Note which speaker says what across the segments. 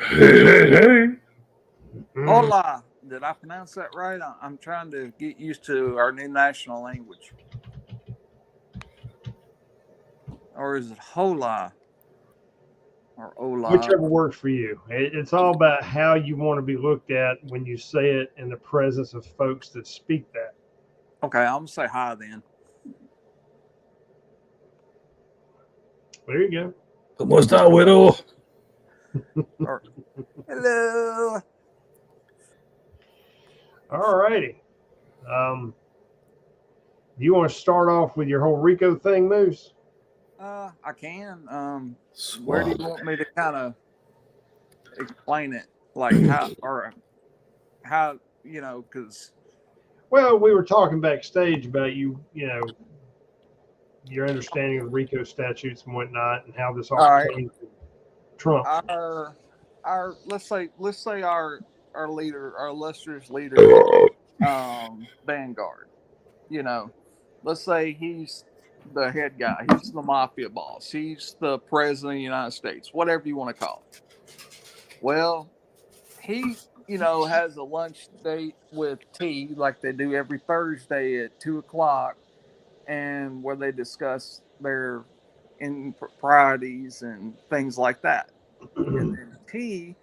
Speaker 1: Hey.
Speaker 2: Hola. Did I pronounce that right? I'm trying to get used to our new national language. Or is it hola or hola?
Speaker 3: Whichever works for you. It's all about how you want to be looked at when you say it in the presence of folks that speak that.
Speaker 2: Okay, I'm going to say hi then.
Speaker 3: There you go.
Speaker 1: ¿Cómo está, güero?
Speaker 2: Or hello.
Speaker 3: All righty. Um, you want to start off with your whole Rico thing, Moose?
Speaker 2: I can. Where do you
Speaker 1: Suave.
Speaker 2: want me to kind of explain it? Like how, or how, because,
Speaker 3: Well, we were talking backstage about your understanding of RICO statutes and whatnot, and how this all
Speaker 2: all right,
Speaker 3: pertains to Trump.
Speaker 2: our, let's say our leader, our illustrious leader, Vanguard, you know, let's say he's the head guy, he's the mafia boss, he's the president of the United States, whatever you want to call it. Well, he, has a lunch date with T like they do every Thursday at 2 o'clock, and where they discuss their improprieties and things like that. And then T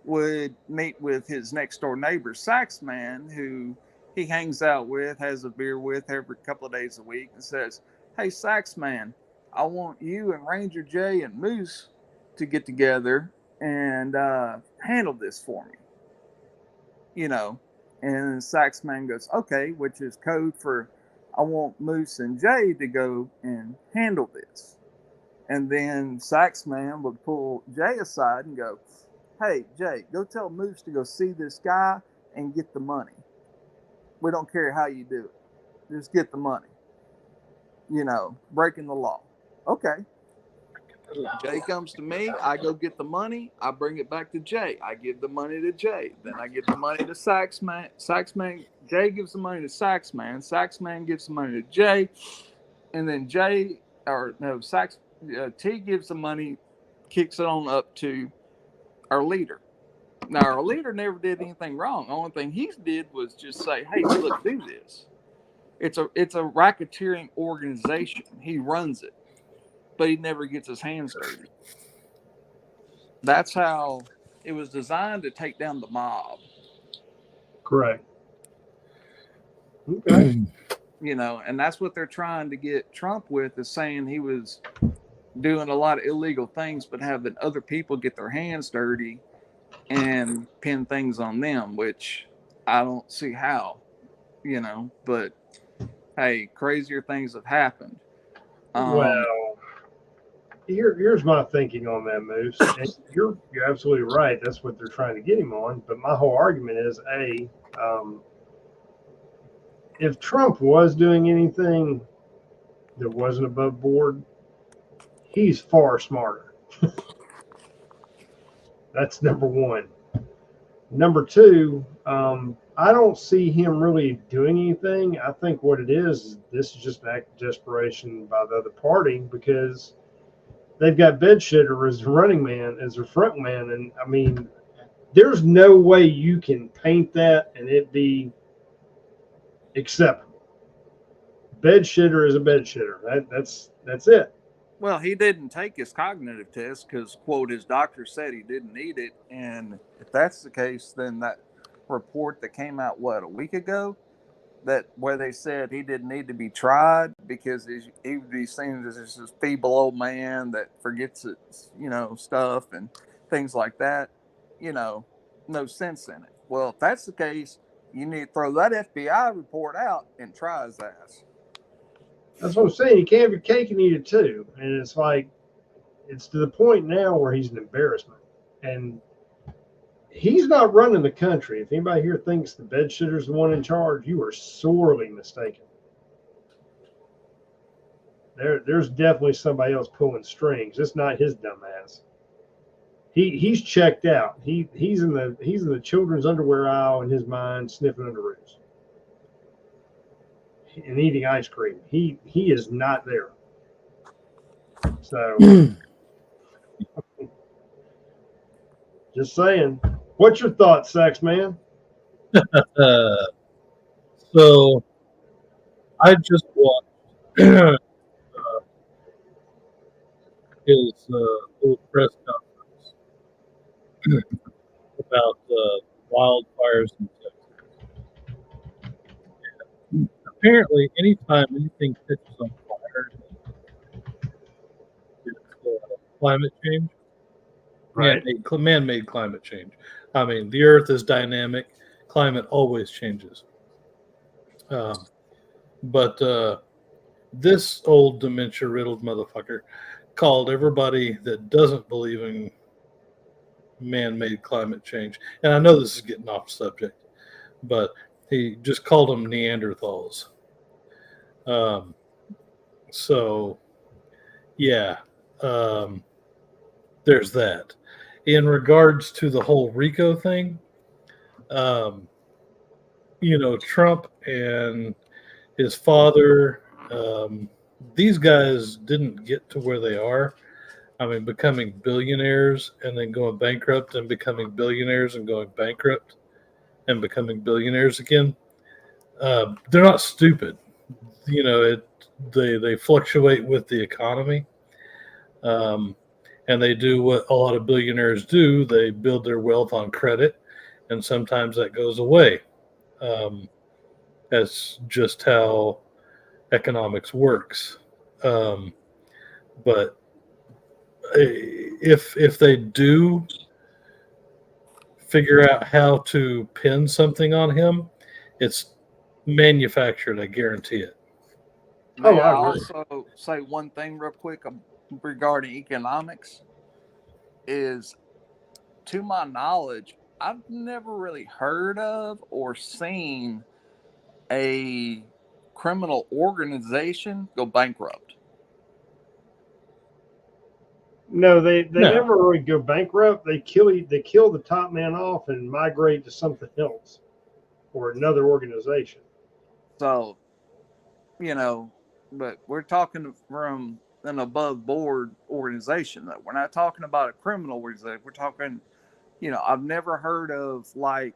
Speaker 2: would meet with his next door neighbor, Saxman, who he hangs out with, has a beer with every couple of days a week, and says, "Hey, Saxman, I want you and Ranger J and Moose to get together and handle this for me." You know, and Saxman goes, "Okay," which is code for I want Moose and Jay to go and handle this. And then Saxman would pull Jay aside and go, "Hey, Jay, go tell Moose to go see this guy and get the money. We don't care how you do it. Just get the money. Breaking the law." Okay. Jay comes to me. I go get the money. I bring it back to Jay. I give the money to Jay. Then I give the money to Saxman. Saxman, Jay gives the money to Saxman. Saxman gives the money to Jay. And then Jay, or no, T gives the money, kicks it on up to our leader. Now, our leader never did anything wrong. The only thing he did was just say, "Hey, look, do this." It's a racketeering organization. He runs it, but he never gets his hands dirty. That's how it was designed to take down the mob.
Speaker 3: Correct. Okay.
Speaker 2: And that's what they're trying to get Trump with, is saying he was doing a lot of illegal things, but having other people get their hands dirty and pin things on them, which I don't see how, but hey, crazier things have happened. Um,
Speaker 3: Well, here's my thinking on that, Moose. And you're absolutely right. That's what they're trying to get him on. But my whole argument is, um, if Trump was doing anything that wasn't above board, he's far smarter. That's number one. Number two, I don't see him really doing anything. I think what it is this is just an act of desperation by the other party, because they've got Bedshitter as the running man, as their front man. And I mean, there's no way you can paint that and it be acceptable. Bedshitter is a bedshitter. That's it.
Speaker 2: well, he didn't take his cognitive test because, quote, his doctor said he didn't need it. And if that's the case, then that report that came out, what, a week ago, that where they said he didn't need to be tried because he would be seen as this feeble old man that forgets its, stuff and things like that, you know, no sense in it. Well, if that's the case, you need to throw that FBI report out and try his ass.
Speaker 3: That's what I'm saying. You can't have your cake and eat it too. And it's like, it's to the point now where he's an embarrassment. And he's not running the country. If anybody here thinks the bedshitter's the one in charge, you are sorely mistaken. There's definitely somebody else pulling strings. It's not his dumb ass. He's checked out. He's in the children's underwear aisle in his mind, sniffing underoos and eating ice cream. He is not there. So Just saying. What's your thoughts, Sax Man?
Speaker 1: So I just watched his little press conference about wildfires in Texas. Apparently, anytime anything catches on fire, it's climate change.
Speaker 3: Right.
Speaker 1: Man-made climate change. I mean, the Earth is dynamic. Climate always changes. But this old dementia-riddled motherfucker called everybody that doesn't believe in man-made climate change, and I know this is getting off subject, but he just called them Neanderthals. So, yeah, there's that. In regards to the whole RICO thing, Trump and his father, these guys didn't get to where they are. I mean, becoming billionaires and then going bankrupt and becoming billionaires and going bankrupt and becoming billionaires again. They're not stupid. They fluctuate with the economy. And they do what a lot of billionaires do. They build their wealth on credit, and sometimes that goes away. That's just how economics works. But if they do figure out how to pin something on him, it's manufactured. I guarantee it.
Speaker 2: May I
Speaker 3: I agree.
Speaker 2: also say one thing real quick regarding economics? Is, to my knowledge, I've never really heard of or seen a criminal organization go bankrupt.
Speaker 3: No, they
Speaker 1: No.
Speaker 3: never really go bankrupt. They kill the top man off and migrate to something else or another organization.
Speaker 2: So, but we're talking from an above board organization, though. We're not talking about a criminal organization. We're talking, I've never heard of an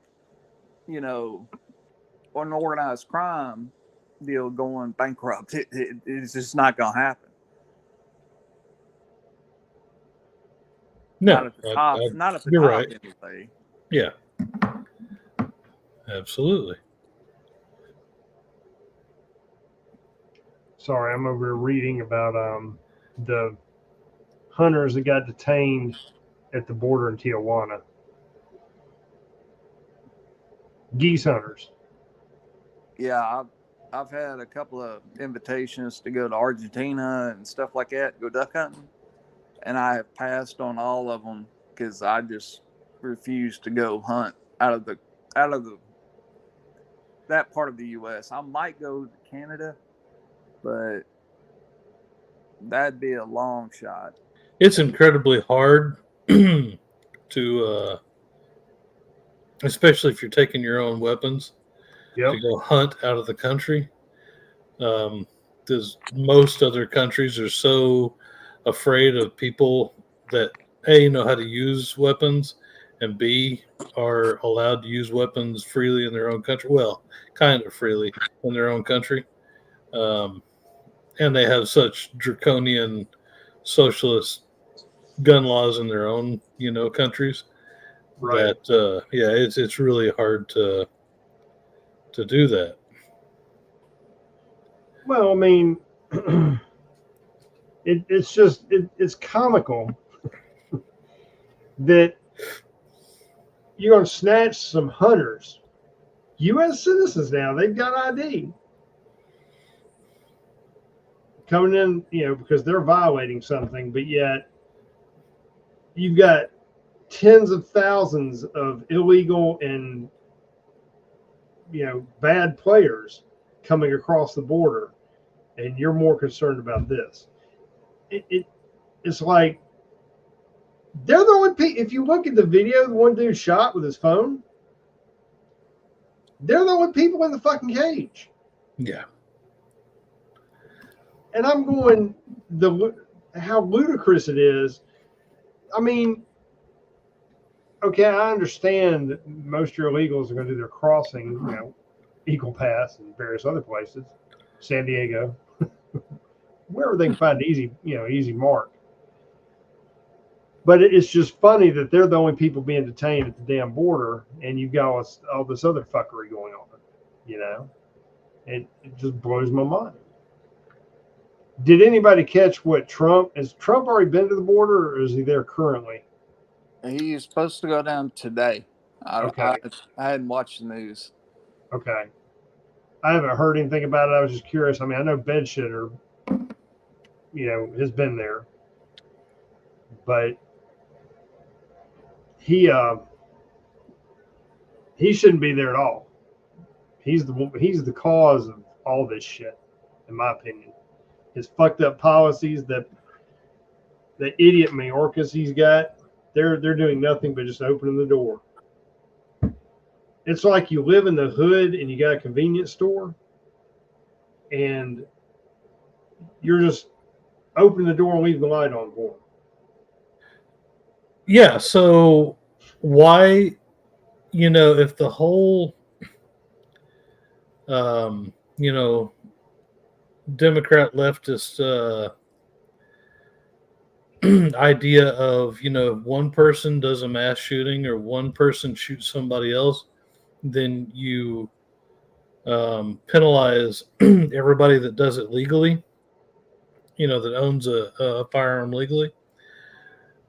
Speaker 2: organized crime deal going bankrupt. It's just not going to happen.
Speaker 1: No,
Speaker 2: Not at the top. Not at the
Speaker 1: you're
Speaker 2: top,
Speaker 1: right.
Speaker 2: anyway.
Speaker 1: Yeah, absolutely.
Speaker 3: Sorry, I'm over here reading about the hunters that got detained at the border in Tijuana. Geese hunters.
Speaker 2: Yeah, I've had a couple of invitations to go to Argentina and stuff like that, go duck hunting, and I have passed on all of them because I just refuse to go hunt out of that part of the U.S. I might go to Canada, but that'd be a long shot.
Speaker 1: It's incredibly hard to, especially if you're taking your own weapons,
Speaker 3: Yep.
Speaker 1: to go hunt out of the country. Because most other countries are so afraid of people that A, know how to use weapons, and B, are allowed to use weapons freely in their own country. Well, kind of freely in their own country. And they have such draconian socialist gun laws in their own, countries.
Speaker 3: Right.
Speaker 1: That it's really hard to do that.
Speaker 3: Well, I mean, it's comical that you're going to snatch some hunters, U.S. citizens now. They've got ID coming in, because they're violating something, but yet you've got tens of thousands of illegal and bad players coming across the border, and you're more concerned about this. It's like they're the only people. If you look at the video, the one dude shot with his phone, they're the only people in the fucking cage.
Speaker 1: Yeah.
Speaker 3: And I'm going, how ludicrous it is. I mean, okay, I understand that most of your illegals are going to do their crossing, Eagle Pass and various other places, San Diego, wherever they can find easy mark. But it's just funny that they're the only people being detained at the damn border, and you've got all this other fuckery going on. It just blows my mind. Did anybody catch what Trump? Has Trump already been to the border, or is he there currently?
Speaker 2: He's supposed to go down today.
Speaker 3: Okay.
Speaker 2: I hadn't watched the news.
Speaker 3: Okay. I haven't heard anything about it. I was just curious. I mean, I know Bedshitter, has been there, but he shouldn't be there at all. He's the cause of all this shit, in my opinion. His fucked up policies, the idiot Mayorkas he's got, they're doing nothing but just opening the door. It's like you live in the hood and you got a convenience store, and you're just opening the door and leaving the light on for them.
Speaker 1: Yeah. So why, if the whole, Democrat leftist idea of, one person does a mass shooting or one person shoots somebody else, then you penalize everybody that does it legally, that owns a firearm legally.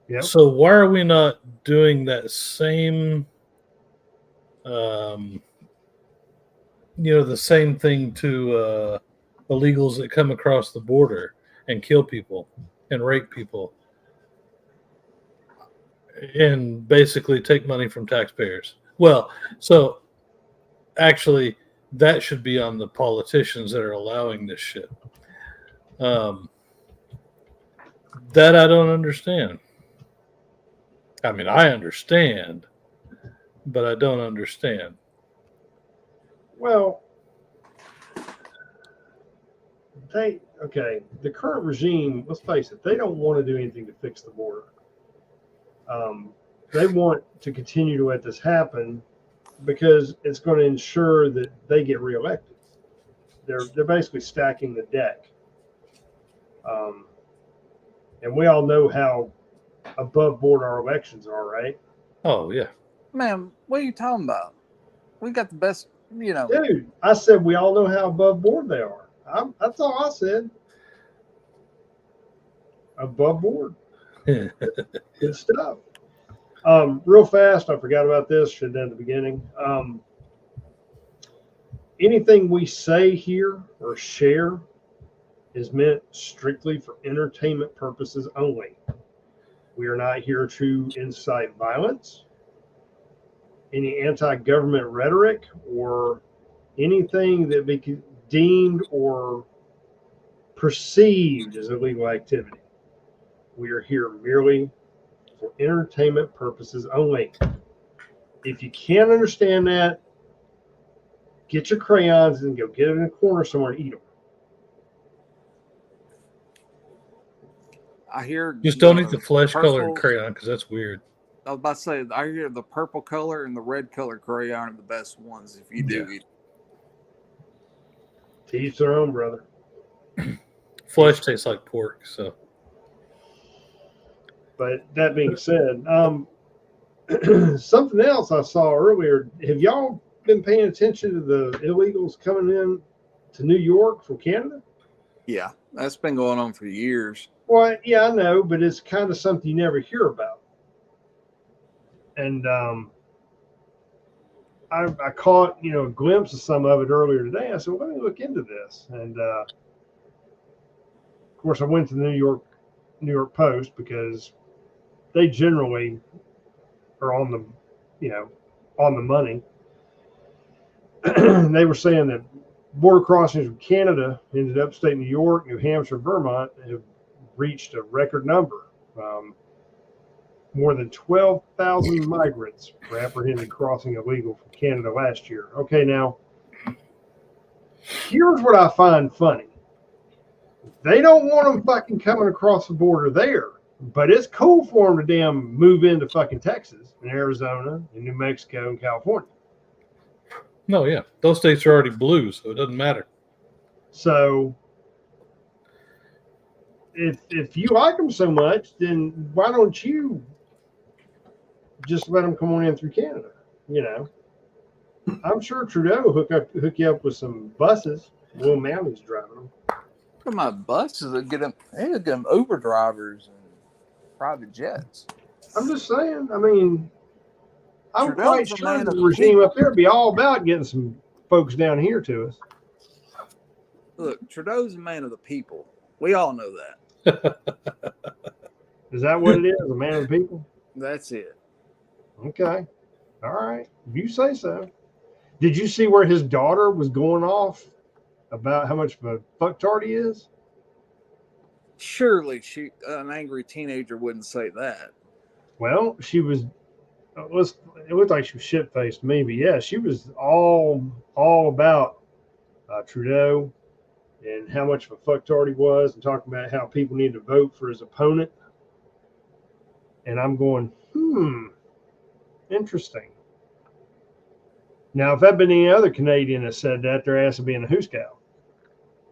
Speaker 3: Yep.
Speaker 1: So why are we not doing that same, the same thing to illegals that come across the border and kill people and rape people and basically take money from taxpayers? Well, so actually that should be on the politicians that are allowing this shit. That I don't understand. I mean, I understand, but I don't understand.
Speaker 3: Well, the current regime, let's face it, they don't want to do anything to fix the border. They want to continue to let this happen because it's going to ensure that they get reelected. They're basically stacking the deck. And we all know how above board our elections are, right?
Speaker 1: Oh, yeah.
Speaker 2: Man, what are you talking about? We got the best,
Speaker 3: Dude, I said we all know how above board they are. That's all I said. Above board. Good stuff. Real fast, I forgot about this. Should have done at the beginning. Anything we say here or share is meant strictly for entertainment purposes only. We are not here to incite violence, any anti-government rhetoric, or anything that be deemed or perceived as illegal activity. We are here merely for entertainment purposes only. If you can't understand that, get your crayons and go get it in a corner somewhere and eat them.
Speaker 2: I hear
Speaker 1: Just don't eat the flesh-colored crayon because that's weird.
Speaker 2: I was about to say, I hear the purple color and the red color crayon are the best ones if you do eat.
Speaker 3: To each their own, brother.
Speaker 1: Flesh tastes like pork, so.
Speaker 3: But that being said, something else I saw earlier. Have y'all been paying attention to the illegals coming in to New York from Canada?
Speaker 2: Yeah, that's been going on for years.
Speaker 3: Well, yeah, I know, but it's kind of something you never hear about. And I caught, a glimpse of some of it earlier today. I said, well, let me look into this. And of course, I went to the New York Post because they generally are on the money. They were saying that border crossings from Canada into upstate New York, New Hampshire, Vermont have reached a record number. More than 12,000 migrants were apprehended crossing illegal from Canada last year. Okay, now, here's what I find funny. They don't want them fucking coming across the border there. But it's cool for them to damn move into fucking Texas and Arizona and New Mexico and California.
Speaker 1: No, yeah, those states are already blue, so it doesn't matter.
Speaker 3: So if you like them so much, then why don't you just let them come on in through Canada? You know, I'm sure Trudeau will hook you up with some buses. Will Mounties driving them.
Speaker 2: Look at my buses that get them. They get them Uber drivers and private jets.
Speaker 3: I'm just saying. I mean, I'm
Speaker 2: Trudeau's
Speaker 3: quite
Speaker 2: a
Speaker 3: sure
Speaker 2: man
Speaker 3: the
Speaker 2: of the
Speaker 3: regime
Speaker 2: people.
Speaker 3: up there would be all about getting some folks down here to us.
Speaker 2: Look, Trudeau's a man of the people. We all know that.
Speaker 3: Is that what it is? A man of the people?
Speaker 2: That's it.
Speaker 3: Okay. All right. You say so. Did you see where his daughter was going off about how much of a fucktard he is?
Speaker 2: Surely an angry teenager wouldn't say that.
Speaker 3: Well, she was. It looked like she was shit faced to me, but yeah, she was all about Trudeau and how much of a fucktard he was, and talking about how people need to vote for his opponent. And I'm going, interesting. Now, if that been any other Canadian that said that, their ass would be in a hoose cow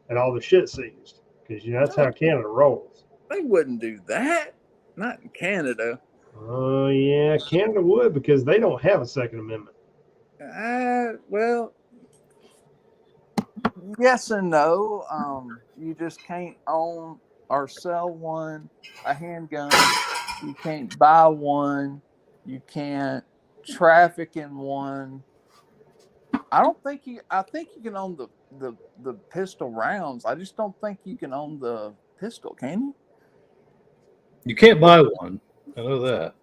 Speaker 3: and all the shit seized, because that's how Canada rolls.
Speaker 2: They wouldn't do that. Not in Canada.
Speaker 3: Oh yeah, Canada would, because they don't have a Second Amendment.
Speaker 2: Well, yes and no. You just can't own or sell a handgun. You can't buy one. You can't traffic in one. I think you can own the pistol rounds. I just don't think you can own the pistol, can you?
Speaker 1: You can't buy one. I know that.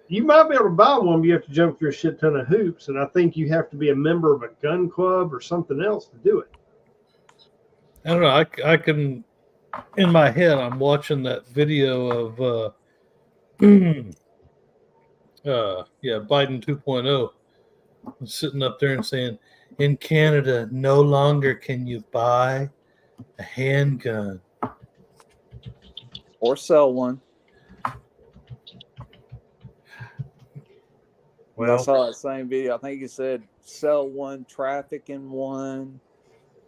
Speaker 3: You might be able to buy one, but you have to jump through a shit ton of hoops, and I think you have to be a member of a gun club or something else to do it.
Speaker 1: I don't know. I can, in my head, I'm watching that video of, Biden 2.0, sitting up there and saying, in Canada, no longer can you buy a handgun.
Speaker 2: Or sell one.
Speaker 3: Well,
Speaker 2: I saw that same video. I think he said sell one, traffic in one,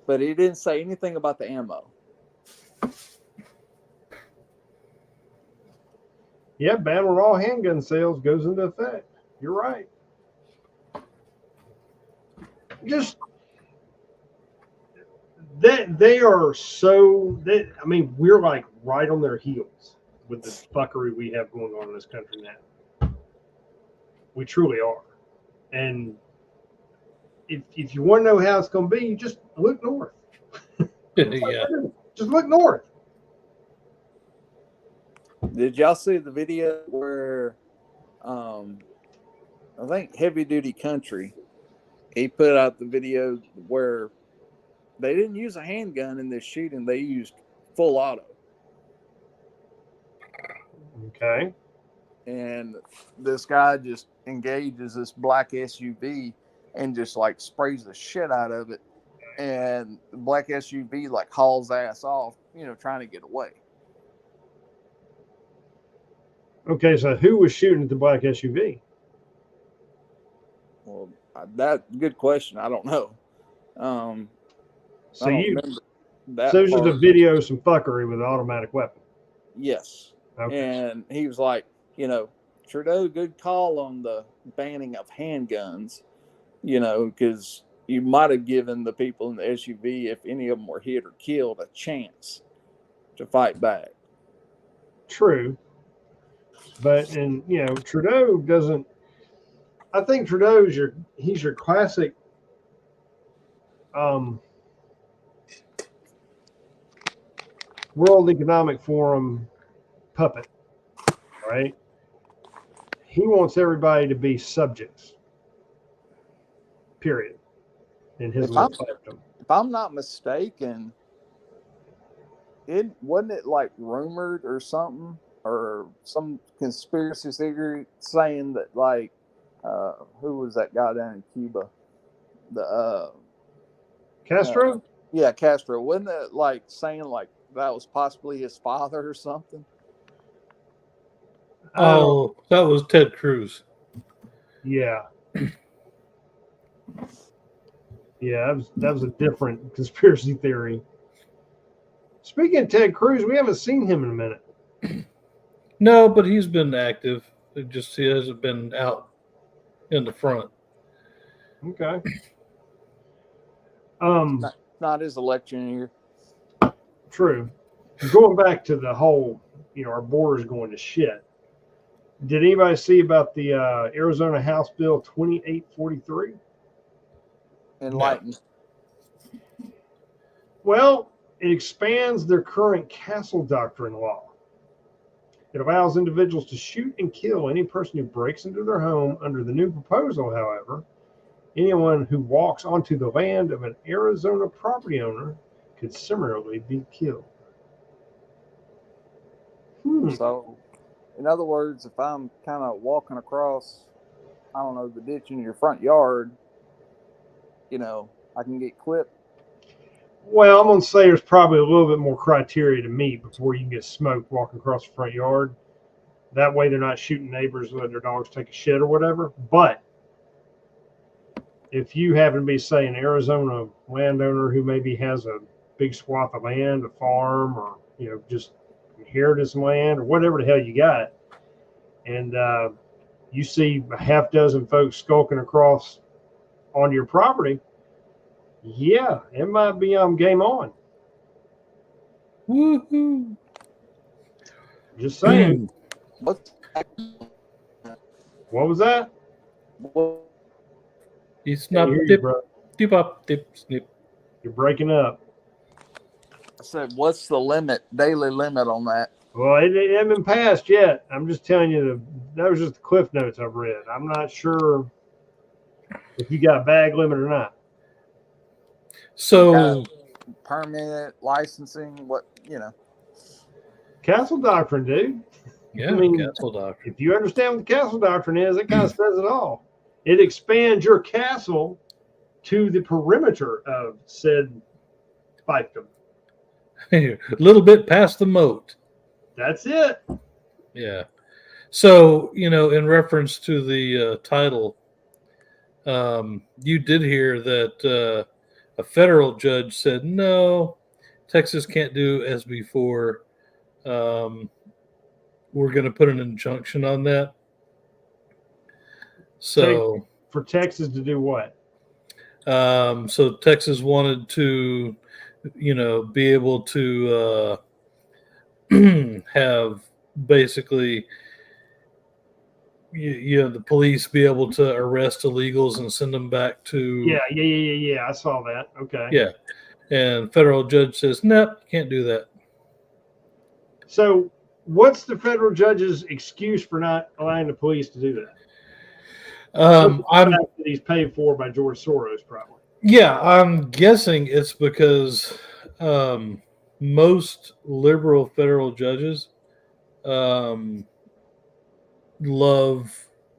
Speaker 2: but he didn't say anything about the ammo.
Speaker 3: yeah, ban on all handgun sales goes into effect. You're right. Just they are so that I mean, we're like right on their heels with the fuckery we have going on in this country now. We truly are. And if you want to know how it's going to be, you just look north.
Speaker 1: Yeah.
Speaker 3: Just look north.
Speaker 2: Did y'all see the video where I think Heavy Duty Country, he put out the video where they didn't use a handgun in this shooting, they used full auto.
Speaker 3: Okay.
Speaker 2: And this guy just engages this black SUV and just like sprays the shit out of it. And the black SUV like hauls ass off, trying to get away.
Speaker 3: Okay, so who was shooting at the black SUV?
Speaker 2: Well, that good question. I don't know.
Speaker 3: So
Speaker 2: I don't
Speaker 3: you,
Speaker 2: remember that
Speaker 3: so it was just a
Speaker 2: part.
Speaker 3: video of some fuckery with an automatic weapon.
Speaker 2: Yes.
Speaker 3: Okay.
Speaker 2: And he was like, Trudeau, good call on the banning of handguns, because you might have given the people in the SUV, if any of them were hit or killed, a chance to fight back.
Speaker 3: True. But Trudeau doesn't. I think Trudeau's he's your classic World Economic Forum puppet, right? He wants everybody to be subjects. Period. In his little platform.
Speaker 2: If I'm not mistaken, wasn't it like rumored or something, or some conspiracy theory saying that like who was that guy down in Cuba? The
Speaker 3: Castro?
Speaker 2: Castro. Wasn't it like saying like that was possibly his father or something?
Speaker 1: Oh, that was Ted Cruz.
Speaker 3: Yeah. Yeah, that was a different conspiracy theory. Speaking of Ted Cruz, we haven't seen him in a minute.
Speaker 1: No, but he's been active. It just he hasn't been out in the front.
Speaker 3: Okay.
Speaker 2: Not his election year.
Speaker 3: True. Going back to the whole, our borders going to shit. Did anybody see about the Arizona House Bill 2843?
Speaker 2: Enlightened.
Speaker 3: Well, it expands their current castle doctrine law. It allows individuals to shoot and kill any person who breaks into their home. Under the new proposal, however, anyone who walks onto the land of an Arizona property owner could similarly be killed.
Speaker 2: So, in other words, if I'm kind of walking across, I don't know, the ditch in your front yard, I can get clipped.
Speaker 3: Well, I'm going to say there's probably a little bit more criteria to meet before you can get smoked walking across the front yard. That way they're not shooting neighbors letting their dogs take a shit or whatever. But if you happen to be, say, an Arizona landowner who maybe has a big swath of land, a farm, or, just inherited some land or whatever the hell you got, and you see a half dozen folks skulking across onto your property, yeah, it might be game on.
Speaker 1: Woohoo!
Speaker 3: Just saying.
Speaker 2: What
Speaker 3: What was that?
Speaker 1: It's
Speaker 3: Can't
Speaker 1: not
Speaker 3: hear you,
Speaker 1: dip,
Speaker 3: bro.
Speaker 1: dip up, dip, snip.
Speaker 3: You're breaking up.
Speaker 2: I said, what's the daily limit on that?
Speaker 3: Well, it hasn't been passed yet. I'm just telling you, that was just the cliff notes I've read. I'm not sure if you got a bag limit or not.
Speaker 1: So,
Speaker 2: Permit, licensing,
Speaker 3: Castle doctrine, dude.
Speaker 1: yeah,
Speaker 3: I mean,
Speaker 1: castle doctrine.
Speaker 3: If you understand what the castle doctrine is, it kind of says it all. It expands your castle to the perimeter of said fiefdom.
Speaker 1: A little bit past the moat.
Speaker 3: That's it.
Speaker 1: Yeah. So, in reference to the title, you did hear that a federal judge said, no, Texas can't do as before. We're going to put an injunction on that. So,
Speaker 3: for Texas to do what?
Speaker 1: So Texas wanted to, be able to have basically, the police be able to arrest illegals and send them back to.
Speaker 3: Yeah. I saw that. Okay.
Speaker 1: Yeah. And federal judge says, nope, can't do that.
Speaker 3: So what's the federal judge's excuse for not allowing the police to do that? He's paid for by George Soros, probably.
Speaker 1: Yeah, I'm guessing it's because most liberal federal judges love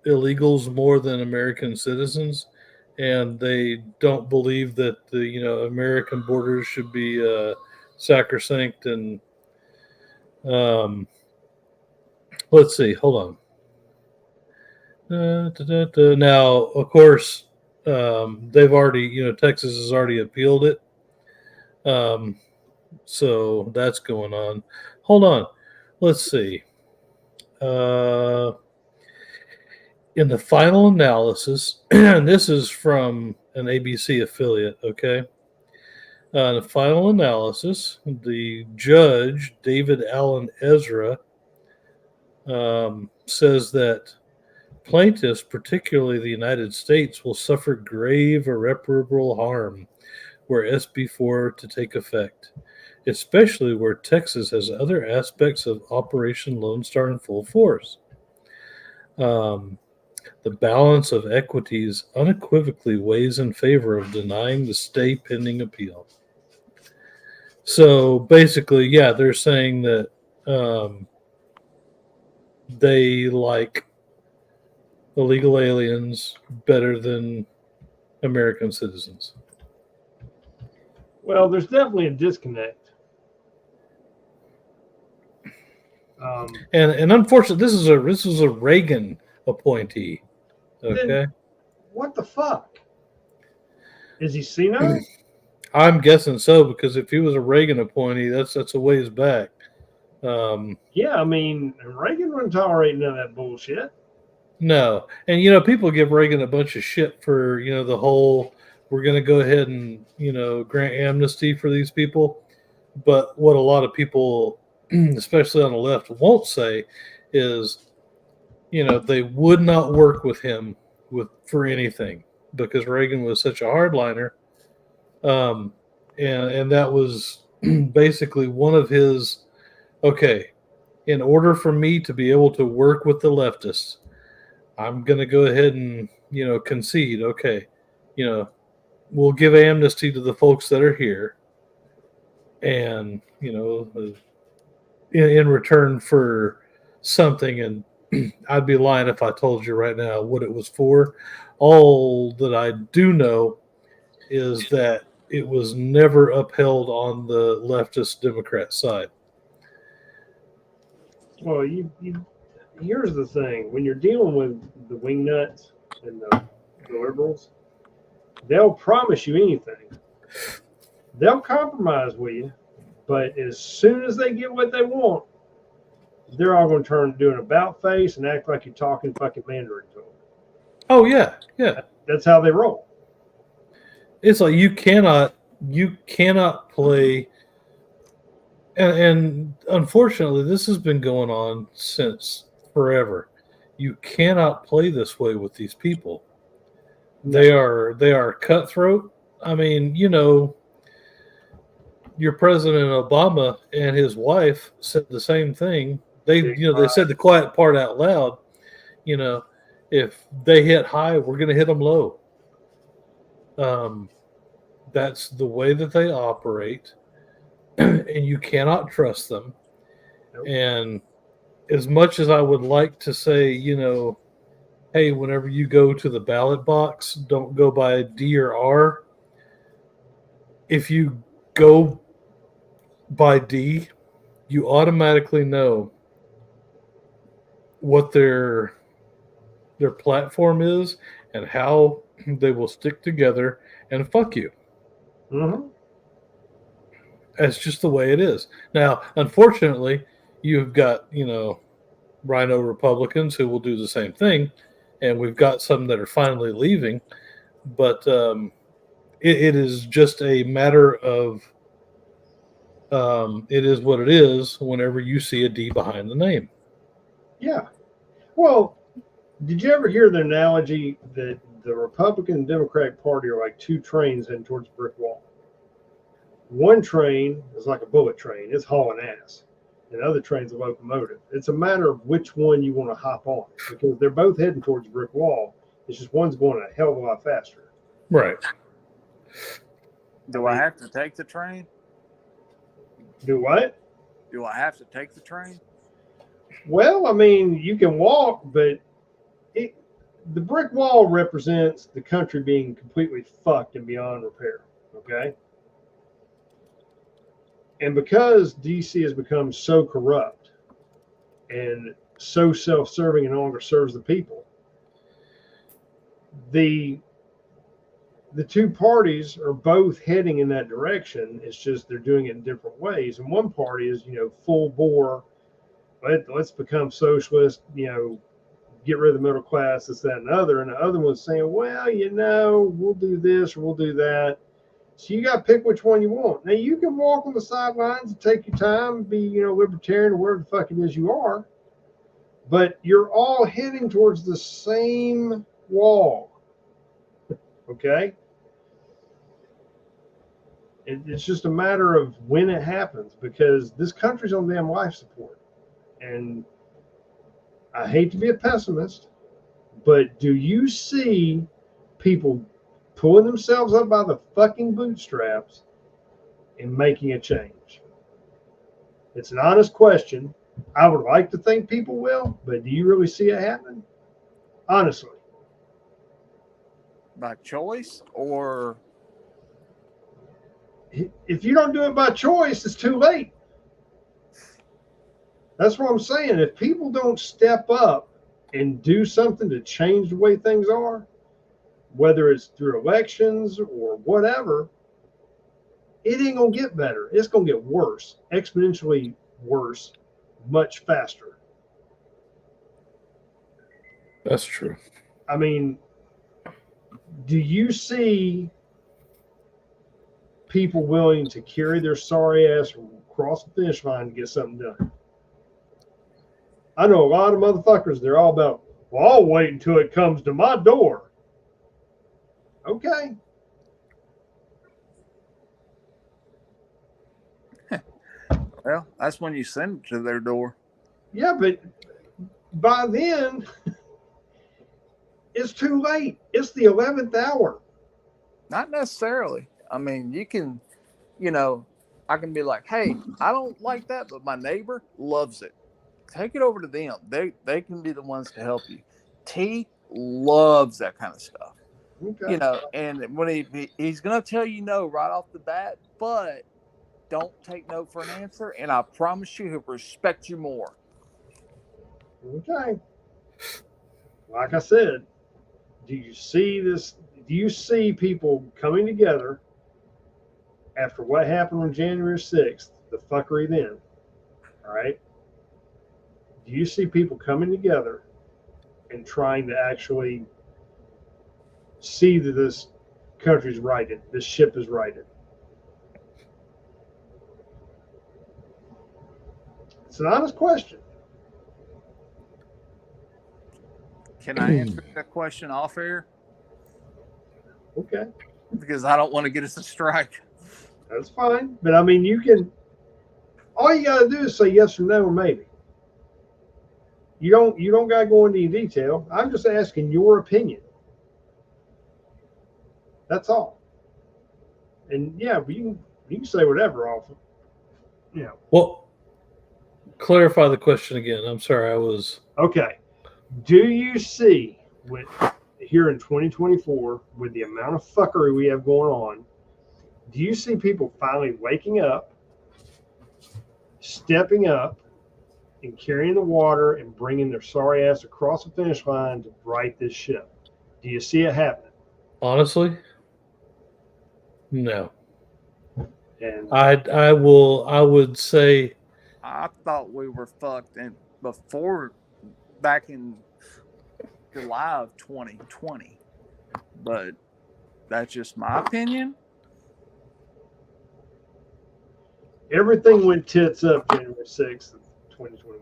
Speaker 1: illegals more than American citizens, and they don't believe that the American borders should be sacrosanct. And let's see, hold on. Now, of course, they've already, Texas has already appealed it. So that's going on. Hold on. Let's see. In the final analysis, and this is from an ABC affiliate, okay? The final analysis, the judge, David Allen Ezra, says that plaintiffs, particularly the United States, will suffer grave irreparable harm were SB 4 to take effect, especially where Texas has other aspects of Operation Lone Star in full force. The balance of equities unequivocally weighs in favor of denying the stay pending appeal. So basically, yeah, they're saying that they like illegal aliens better than American citizens.
Speaker 3: Well, there's definitely a disconnect.
Speaker 1: And unfortunately, this is a Reagan appointee. Okay,
Speaker 3: Then what the fuck? Is he senile?
Speaker 1: I'm guessing so because if he was a Reagan appointee, that's a ways back.
Speaker 3: Yeah, I mean, Reagan wouldn't tolerate none of that bullshit.
Speaker 1: No, and you know, people give Reagan a bunch of shit for the whole we're going to go ahead and grant amnesty for these people. But what a lot of people, especially on the left, won't say is, they would not work with him for anything because Reagan was such a hardliner, and that was basically one of his. Okay, in order for me to be able to work with the leftists, I'm going to go ahead and concede. Okay, we'll give amnesty to the folks that are here, and in return for something. And I'd be lying if I told you right now what it was for. All that I do know is that it was never upheld on the leftist Democrat side.
Speaker 3: Well, here's the thing: when you're dealing with the wingnuts and the liberals, they'll promise you anything. They'll compromise with you, but as soon as they get what they want, they're all going to turn and do an about face and act like you're talking fucking Mandarin to them.
Speaker 1: Oh yeah, yeah.
Speaker 3: That's how they roll.
Speaker 1: It's like you cannot play. And unfortunately, this has been going on since forever. You cannot play this way with these people. They are cutthroat. I mean, your President Obama and his wife said the same thing. They said the quiet part out loud. If they hit high, we're going to hit them low. That's the way that they operate. And you cannot trust them.
Speaker 3: Nope.
Speaker 1: And as much as I would like to say, hey, whenever you go to the ballot box, don't go by D or R. If you go by D, you automatically know what their platform is and how they will stick together and fuck you.
Speaker 3: Mm-hmm.
Speaker 1: That's just the way it is. Now, unfortunately, you've got, rhino Republicans who will do the same thing, and we've got some that are finally leaving, but it is just a matter of it is what it is whenever you see a D behind the name.
Speaker 3: Yeah. Well, did you ever hear the analogy that the Republican and Democratic Party are like two trains heading towards a brick wall? One train is like a bullet train. It's hauling ass. And the other train's a locomotive. It's a matter of which one you want to hop on because they're both heading towards a brick wall. It's just one's going a hell of a lot faster.
Speaker 1: Right.
Speaker 2: Do I have to take the train?
Speaker 3: Do what?
Speaker 2: Do I have to take the train?
Speaker 3: Well, I mean, you can walk, but the brick wall represents the country being completely fucked and beyond repair. Okay? And because DC has become so corrupt and so self-serving and no longer serves the people, the two parties are both heading in that direction. It's just they're doing it in different ways. And one party is, full bore, let's become socialist, get rid of the middle class, this, that, and the other. And the other one's saying, well, we'll do this or we'll do that. So you got to pick which one you want. Now, you can walk on the sidelines and take your time and be, libertarian or wherever the fuck it is you are. But you're all heading towards the same wall. Okay? It's just a matter of when it happens because this country's on damn life support. And I hate to be a pessimist, but do you see people pulling themselves up by the fucking bootstraps and making a change? It's an honest question. I would like to think people will, but do you really see it happening? Honestly.
Speaker 2: By choice or?
Speaker 3: If you don't do it by choice, it's too late. That's what I'm saying. If people don't step up and do something to change the way things are, whether it's through elections or whatever, it ain't gonna get better. It's gonna get worse, exponentially worse, much faster.
Speaker 1: That's true.
Speaker 3: I mean, do you see people willing to carry their sorry ass across the finish line to get something done? I know a lot of motherfuckers, they're all about, well, I'll wait until it comes to my door. Okay.
Speaker 2: Well, that's when you send it to their door.
Speaker 3: Yeah, but by then, it's too late. It's the 11th hour.
Speaker 2: Not necessarily. I mean, you can, I can be like, hey, I don't like that, but my neighbor loves it. Take it over to them. They can be the ones to help you. T loves that kind of stuff.
Speaker 3: Okay.
Speaker 2: And when he's going to tell you no right off the bat, but don't take no for an answer, and I promise you he'll respect you more.
Speaker 3: Okay. Like I said, do you see this? Do you see people coming together after what happened on January 6th, the fuckery then? All right. Do you see people coming together and trying to actually see that this country's righted, this ship is righted? It's an honest question.
Speaker 2: Can I answer that question off air?
Speaker 3: Okay.
Speaker 2: Because I don't want to get us a strike.
Speaker 3: That's fine. But I mean, all you got to do is say yes or no or maybe. You don't got to go into any detail. I'm just asking your opinion. That's all. And yeah, but you can say whatever off.
Speaker 1: Well, clarify the question again. I'm sorry, I was.
Speaker 3: Okay. Do you see here in 2024 with the amount of fuckery we have going on? Do you see people finally waking up, stepping up, and carrying the water and bringing their sorry ass across the finish line to right this ship? Do you see it happening?
Speaker 1: Honestly, no.
Speaker 3: And
Speaker 1: I would say
Speaker 2: I thought we were fucked back in July of 2020, but that's just my opinion.
Speaker 3: everything went tits up January 6th of 2021.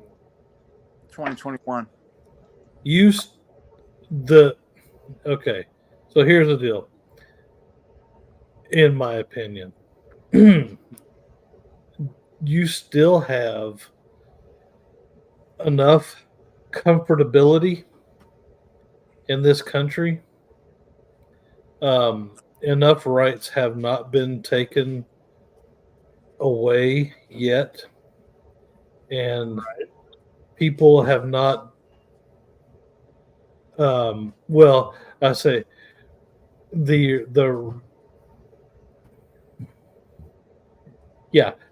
Speaker 2: 2021.
Speaker 1: Okay. So here's the deal. In my opinion, you still have enough comfortability in this country. Enough rights have not been taken away yet, and people have not. Well, I say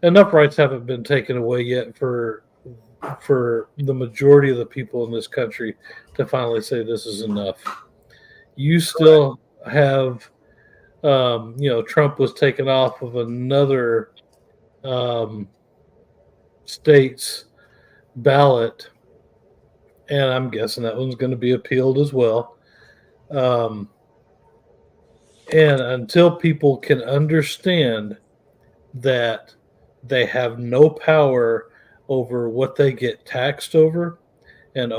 Speaker 1: enough rights haven't been taken away yet for the majority of the people in this country to finally say this is enough. You still have, Trump was taken off of another state's ballot, and I'm guessing that one's going to be appealed as well. And until people can understand that they have no power over what they get taxed over, and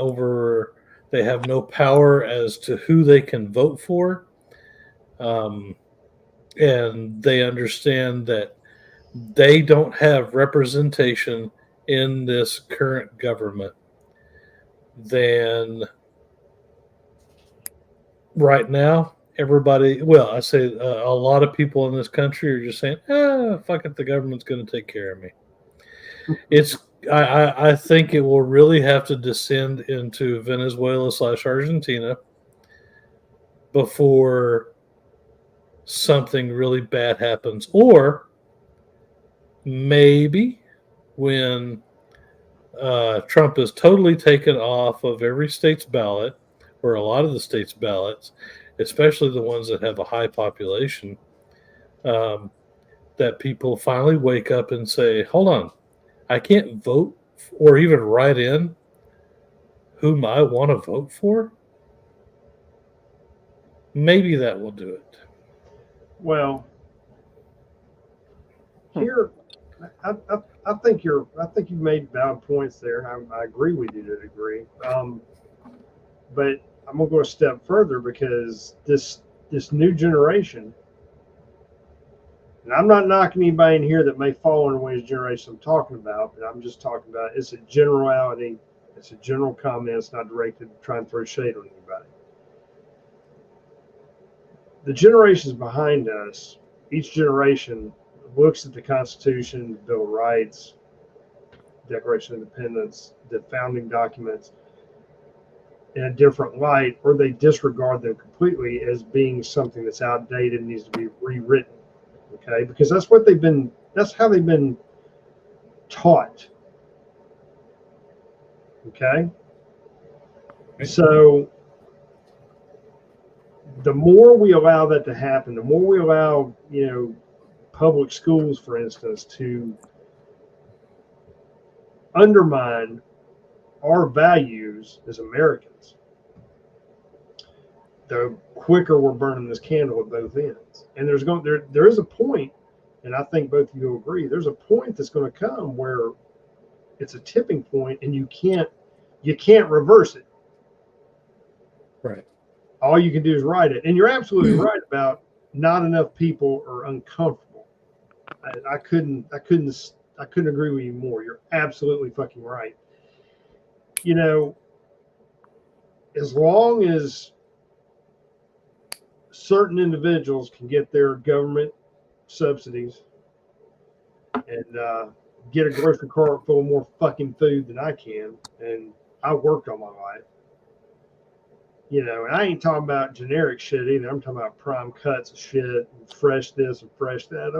Speaker 1: they have no power as to who they can vote for, and they understand that they don't have representation in this current government, then right now, everybody, I say a lot of people in this country are just saying, fuck it, the government's going to take care of me. I think it will really have to descend into Venezuela/Argentina before something really bad happens. Or maybe when Trump is totally taken off of every state's ballot, or a lot of the state's ballots, especially the ones that have a high population, that people finally wake up and say, hold on, I can't vote or even write in whom I want to vote for? Maybe that will do it.
Speaker 3: Well, here, I think you made valid points there. I agree with you to a degree. But I'm gonna go a step further because this new generation, and I'm not knocking anybody in here that may fall under one of the generation I'm talking about, but I'm just talking about it's a generality, it's a general comment. It's not directed to try and throw shade on anybody. The generations behind us, each generation looks at the Constitution, the Bill of Rights, Declaration of Independence, the founding documents in a different light, or they disregard them completely as being something that's outdated and needs to be rewritten. Okay, because that's how they've been taught. Okay, so the more we allow that to happen, the more we allow, public schools, for instance, to undermine our values as Americans, the quicker we're burning this candle at both ends. And there is a point, and I think both of you agree, there's a point that's going to come where it's a tipping point, and you can't reverse it.
Speaker 1: Right.
Speaker 3: All you can do is write it. And you're absolutely right about not enough people are uncomfortable. I couldn't agree with you more. You're absolutely fucking right. As long as certain individuals can get their government subsidies and get a grocery cart full of more fucking food than I can, and I worked all my life. And I ain't talking about generic shit either. I'm talking about prime cuts of shit and fresh this and fresh that.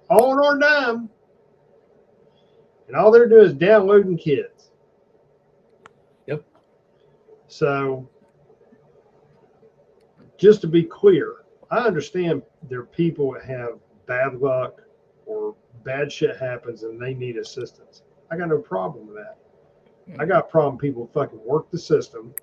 Speaker 3: All on our dime. And all they're doing is downloading kids.
Speaker 1: Yep.
Speaker 3: So, just to be clear, I understand there are people that have bad luck or bad shit happens and they need assistance. I got no problem with that. I got a problem people fucking work the system.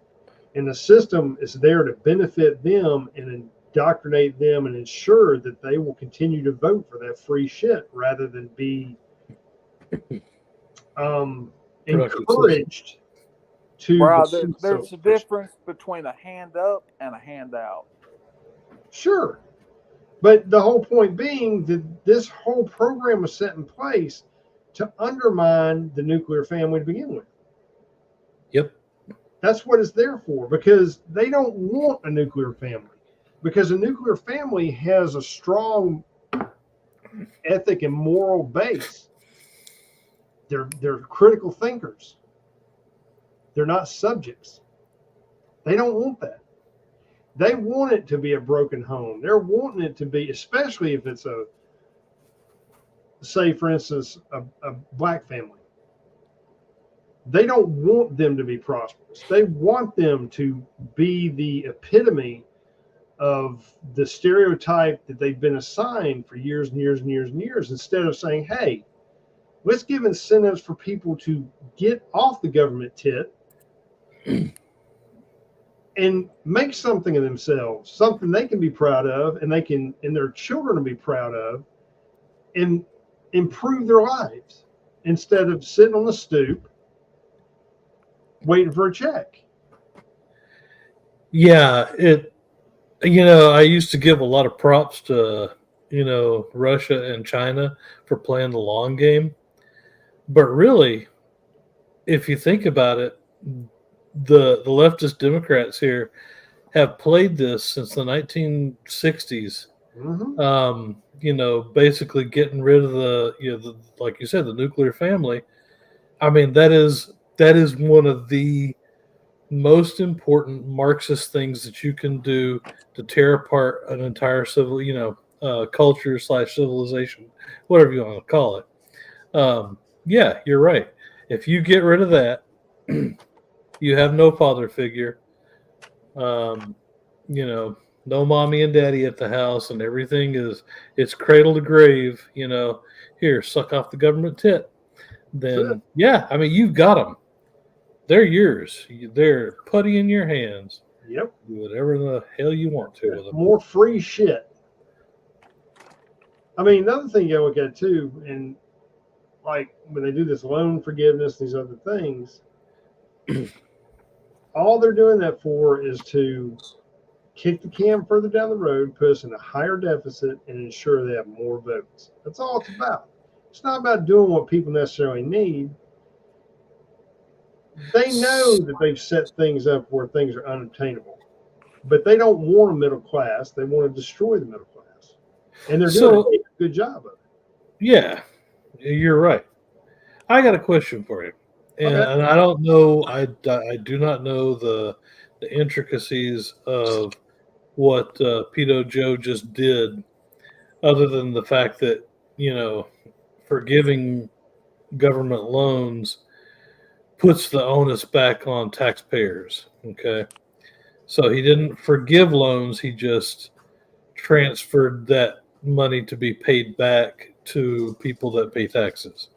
Speaker 3: And the system is there to benefit them and indoctrinate them and ensure that they will continue to vote for that free shit rather than be encouraged to.
Speaker 2: Well, there's a difference between a hand up and a handout.
Speaker 3: Sure. But the whole point being that this whole program was set in place to undermine the nuclear family to begin with.
Speaker 1: Yep.
Speaker 3: That's what it's there for, because they don't want a nuclear family, because a nuclear family has a strong ethic and moral base. They're critical thinkers. They're not subjects. They don't want that. They want it to be a broken home. They're wanting it to be, especially if it's say, for instance, a black family. They don't want them to be prosperous. They want them to be the epitome of the stereotype that they've been assigned for years and years and years and years, instead of saying, hey, let's give incentives for people to get off the government tit and make something of themselves, something they can be proud of and their children will be proud of, and improve their lives instead of sitting on the stoop waiting for a check.
Speaker 1: Yeah, I used to give a lot of props to, Russia and China for playing the long game. But really, if you think about it, the leftist Democrats here have played this since the 1960s.
Speaker 3: Mm-hmm.
Speaker 1: Basically getting rid of the like you said, the nuclear family. I mean, that is one of the most important Marxist things that you can do to tear apart an entire culture / civilization, whatever you want to call it. Yeah, you're right. If you get rid of that, you have no father figure. You know, no mommy and daddy at the house, and everything it's cradle to grave. You know, here, suck off the government tit.
Speaker 3: That's it.
Speaker 1: Then, yeah, I mean, you've got them. They're yours. They're putty in your hands.
Speaker 3: Yep.
Speaker 1: Do whatever the hell you want to with them.
Speaker 3: More free shit. I mean, another thing you gotta look at too, and like when they do this loan forgiveness, these other things, all they're doing that for is to kick the can further down the road, put us in a higher deficit, and ensure they have more votes. That's all it's about. It's not about doing what people necessarily need. They know that they've set things up where things are unobtainable, but they don't want a middle class. They want to destroy the middle class, and they're doing a good job of it.
Speaker 1: Yeah, you're right. I got a question for you, and,
Speaker 3: Okay.
Speaker 1: and I don't know. I do not know the intricacies of what Pedo Joe just did, other than the fact that forgiving government loans puts the onus back on taxpayers. Okay, so he didn't forgive loans; he just transferred that money to be paid back to people that pay taxes.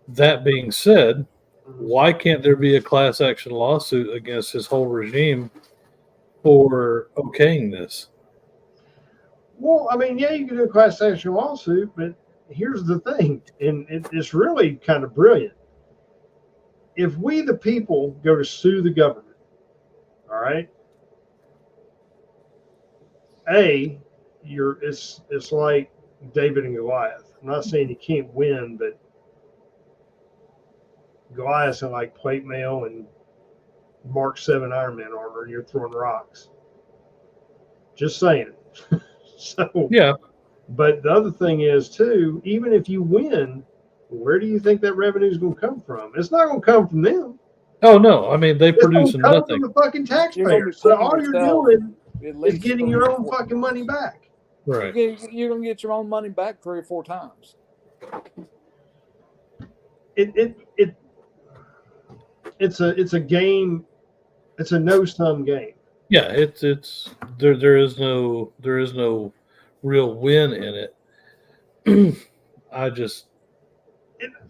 Speaker 1: That being said, why can't there be a class action lawsuit against his whole regime for okaying this?
Speaker 3: Well, I mean, yeah, you can do a class action lawsuit, but here's the thing, and it's really kind of brilliant. If we, the people, go to sue the government, all right, it's like David and Goliath. I'm not saying you can't win, but Goliath's in like plate mail and Mark 7 Iron Man armor, and you're throwing rocks. Just saying. So
Speaker 1: yeah,
Speaker 3: but the other thing is too, even if you win, where do you think that revenue is going to come from? It's not going to come from them.
Speaker 1: Oh no, I mean they
Speaker 3: It's
Speaker 1: produce
Speaker 3: going to come
Speaker 1: nothing.
Speaker 3: from the fucking taxpayers. So all you're doing is getting your own fucking money back.
Speaker 1: Right.
Speaker 2: You're going to get your own money back 3 or 4 times.
Speaker 3: It's a game. It's a no sum game.
Speaker 1: Yeah, it's there is no real win in it.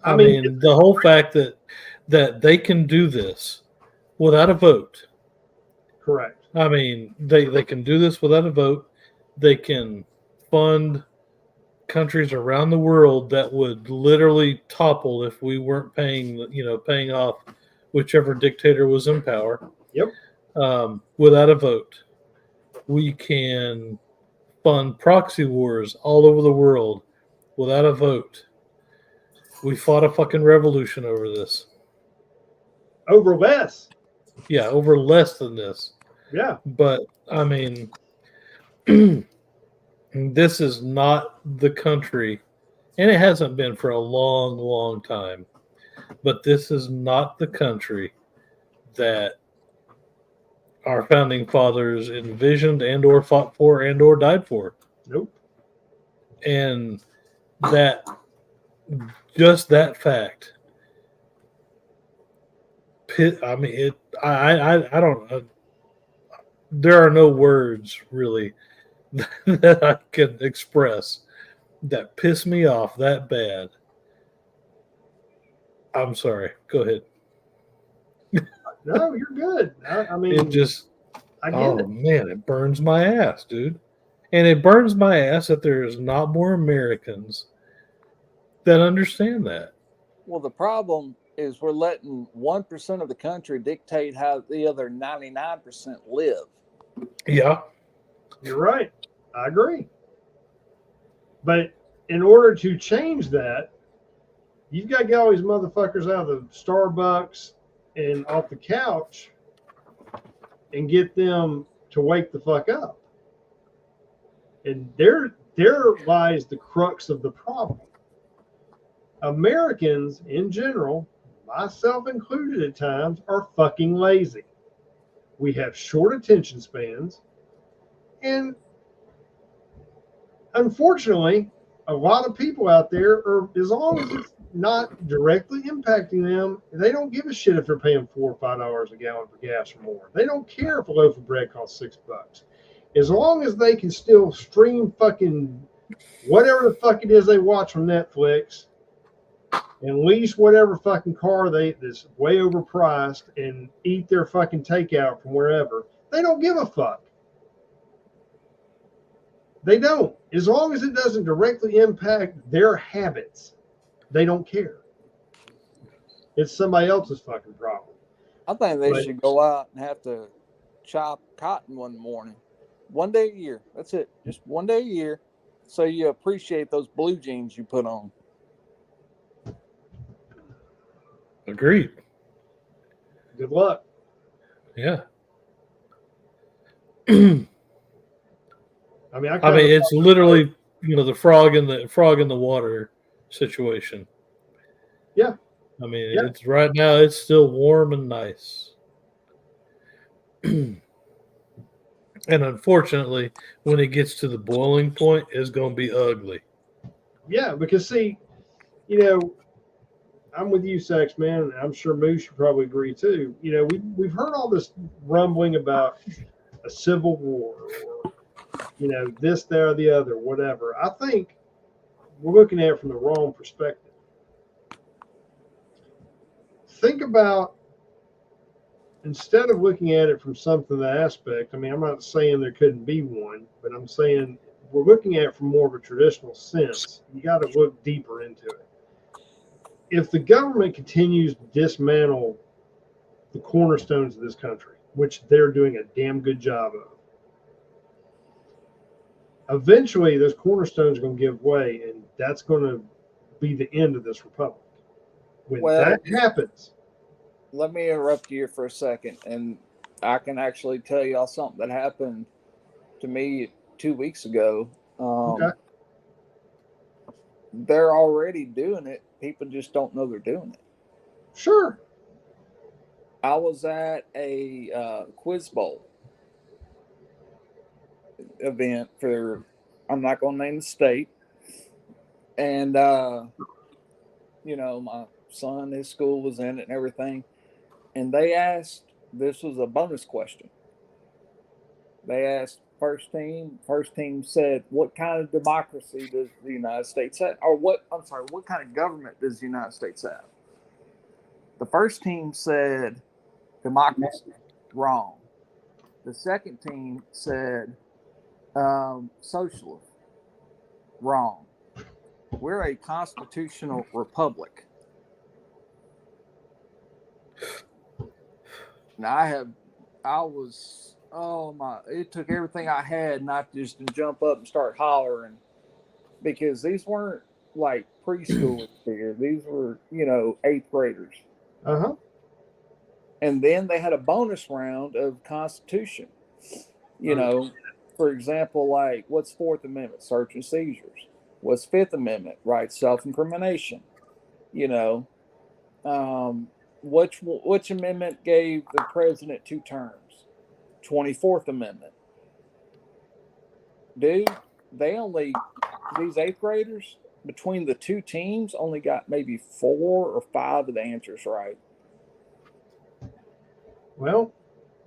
Speaker 1: I mean the whole fact that they can do this without a vote.
Speaker 3: Correct.
Speaker 1: I mean they can do this without a vote. They can fund countries around the world that would literally topple if we weren't paying off whichever dictator was in power.
Speaker 3: Yep.
Speaker 1: Without a vote. We can fund proxy wars all over the world without a vote. We fought a fucking revolution over this.
Speaker 3: Over less.
Speaker 1: Yeah, over less than this.
Speaker 3: Yeah.
Speaker 1: But, I mean, this is not the country, and it hasn't been for a long, long time, but this is not the country that our founding fathers envisioned and or fought for and or died for.
Speaker 3: Nope.
Speaker 1: And that just that fact, I mean, I don't, there are no words really that I can express that piss me off that bad. I'm sorry. Go ahead.
Speaker 3: No, you're good. I mean,
Speaker 1: It just,
Speaker 3: I get
Speaker 1: oh
Speaker 3: it.
Speaker 1: man, it burns my ass, dude. And it burns my ass that there's not more Americans that understand that.
Speaker 2: Well, the problem is we're letting 1% of the country dictate how the other 99% live.
Speaker 1: Yeah.
Speaker 3: You're right. I agree. But in order to change that, you've got to get all these motherfuckers out of the Starbucks and off the couch and get them to wake the fuck up. And there lies the crux of the problem. Americans in general, myself included at times, are fucking lazy. We have short attention spans. And unfortunately, a lot of people out there are, as long as it's not directly impacting them, they don't give a shit if they're paying $4 or $5 a gallon for gas or more. They don't care if a loaf of bread costs $6. As long as they can still stream fucking whatever the fuck it is they watch on Netflix and lease whatever fucking car that's way overpriced and eat their fucking takeout from wherever, they don't give a fuck. They don't. As long as it doesn't directly impact their habits, they don't care. It's somebody else's fucking problem.
Speaker 2: I think they should go out and have to chop cotton one morning. One day a year. That's it. Just one day a year. So you appreciate those blue jeans you put on.
Speaker 1: Agreed.
Speaker 3: Good luck.
Speaker 1: Yeah.
Speaker 3: I mean,
Speaker 1: it's literally, the frog in the water situation.
Speaker 3: Yeah.
Speaker 1: I mean, it's right now, it's still warm and nice. And unfortunately, when it gets to the boiling point, it's going to be ugly.
Speaker 3: Yeah, because see, I'm with you, Sax, man, and I'm sure Moose should probably agree too. We've heard all this rumbling about a civil war or, this, that, or the other, whatever. I think we're looking at it from the wrong perspective. Think about, instead of looking at it from something, the aspect, I mean, I'm not saying there couldn't be one, but I'm saying we're looking at it from more of a traditional sense. You got to look deeper into it. If the government continues to dismantle the cornerstones of this country, which they're doing a damn good job of, eventually those cornerstones are going to give way, and that's going to be the end of this republic. When that happens,
Speaker 2: let me interrupt you here for a second, and I can actually tell y'all something that happened to me 2 weeks ago.
Speaker 3: okay.
Speaker 2: They're already doing it. People just don't know they're doing it.
Speaker 3: Sure.
Speaker 2: I was at a quiz bowl event for, I'm not going to name the state. And, my son, his school was in it and everything. And they asked, this was a bonus question. They asked first team said, what kind of democracy does the United States have? Or what kind of government does the United States have? The first team said democracy. Wrong. The second team said socialism. Wrong. We're a constitutional republic. Now it took everything I had not just to jump up and start hollering, because these weren't like preschoolers here. These were, 8th graders.
Speaker 3: Uh-huh.
Speaker 2: And then they had a bonus round of Constitution. For example, like, what's 4th Amendment? Search and seizures. What's 5th Amendment? Right, self-incrimination. Which amendment gave the president 2 terms? 24th Amendment. Dude, these 8th graders, between the 2 teams, only got maybe 4 or 5 of the answers right.
Speaker 3: Well,